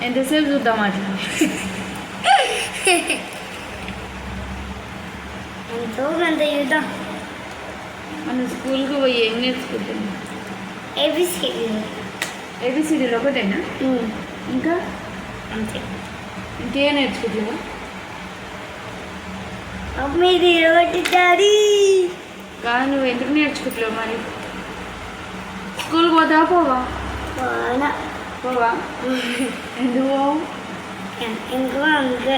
ఎంతసేపు చూద్దాం అట్లా ఎంతో కొంత చూద్దాం. మనం స్కూల్కి పోయి ఏం నేర్చుకుంటున్నాం? ఏబిసిడీలు ఒకటేనా? ఇంకా అంతే. ఇంకేం నేర్చుకుంటున్నావా? మీది ఒకటి డాడీ. కాదు, నువ్వు ఎందుకు నేర్చుకుంటున్నావు మరి? స్కూల్కి పోతావా పోవా? పోవా? ఎందుకు పోవు? ఇంకో అంతే.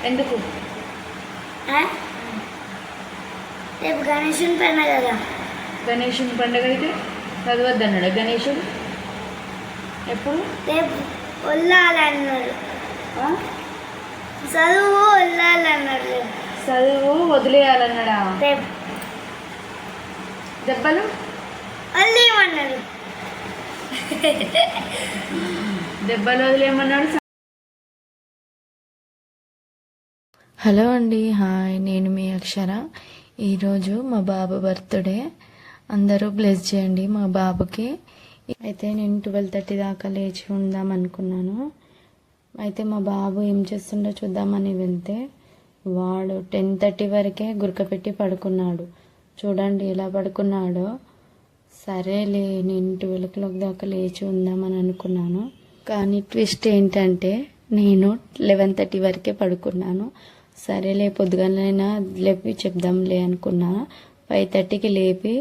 ఎందుకు? రేపు గణేశుని పండుగ కదా. గణేశుని పండుగ అయితే చదవద్దు అన్నాడు గణేశుడు. ఎప్పుడు? రేపు వల్లాలన్నాడు. చదువు వల్లాలన్నాడు. చదువు వదిలేయాలన్నాడా? రేపు దెబ్బలు వదిలేయమన్నాడు. దెబ్బలు వదిలేయమన్నాడు. హలో అండి, హాయ్, నేను మీ అక్షర. ఈరోజు మా బాబు బర్త్డే. అందరూ బ్లెస్ చేయండి మా బాబుకి. అయితే నేను 12:30 దాకా లేచి ఉందాం అనుకున్నాను. అయితే మా బాబు ఏం చేస్తుండో చూద్దామని వెళ్తే వాడు 10:30 వరకే గురకపెట్టి పడుకున్నాడు. చూడండి ఎలా పడుకున్నాడో. సరేలే, నేను 12 o'clock దాకా లేచి ఉందామని అనుకున్నాను. కానీ ట్విస్ట్ ఏంటంటే నేను 11:30 వరకే పడుకున్నాను. సరేలే, పొద్దుగాలైనా లేపి చెప్దాంలే అనుకున్నా. 5:30కి లేపి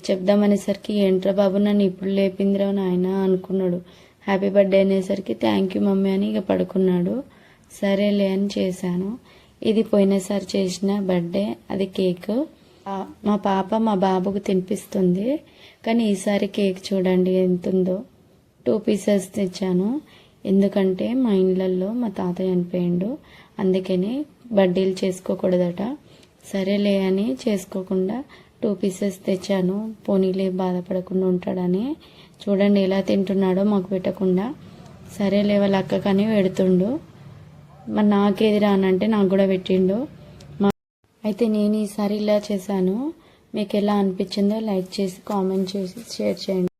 చెప్దామనేసరికి ఏంట్రా బాబు నన్ను ఇప్పుడు లేపిందిరా నాయన అనుకున్నాడు. హ్యాపీ బర్త్డే అనేసరికి థ్యాంక్ యూ మమ్మీ అని ఇక పడుకున్నాడు. సరేలే అని చేశాను. ఇది పోయినసారి చేసిన బర్త్డే, అది కేక్. మా పాప మా బాబుకు తినిపిస్తుంది. కానీ ఈసారి కేక్ చూడండి ఎంతుందో. 2 pieces తెచ్చాను. ఎందుకంటే మా ఇళ్ళల్లో మా తాతయ్య చనిపోయిండు, అందుకని బర్త్డేలు చేసుకోకూడదట. సరేలే అని చేసుకోకుండా 2 pieces తెచ్చాను. పోనీలే బాధపడకుండా ఉంటాడని. చూడండి ఎలా తింటున్నాడో మాకు పెట్టకుండా. సరేలే వాళ్ళ అక్క కానీ పెడుతుండు. మరి నాకేది రానంటే నాకు కూడా పెట్టిండు. అయితే నేను ఈసారి ఇలా చేశాను. మీకు ఎలా అనిపించిందో లైక్ చేసి కామెంట్ చేసి షేర్ చేయండి.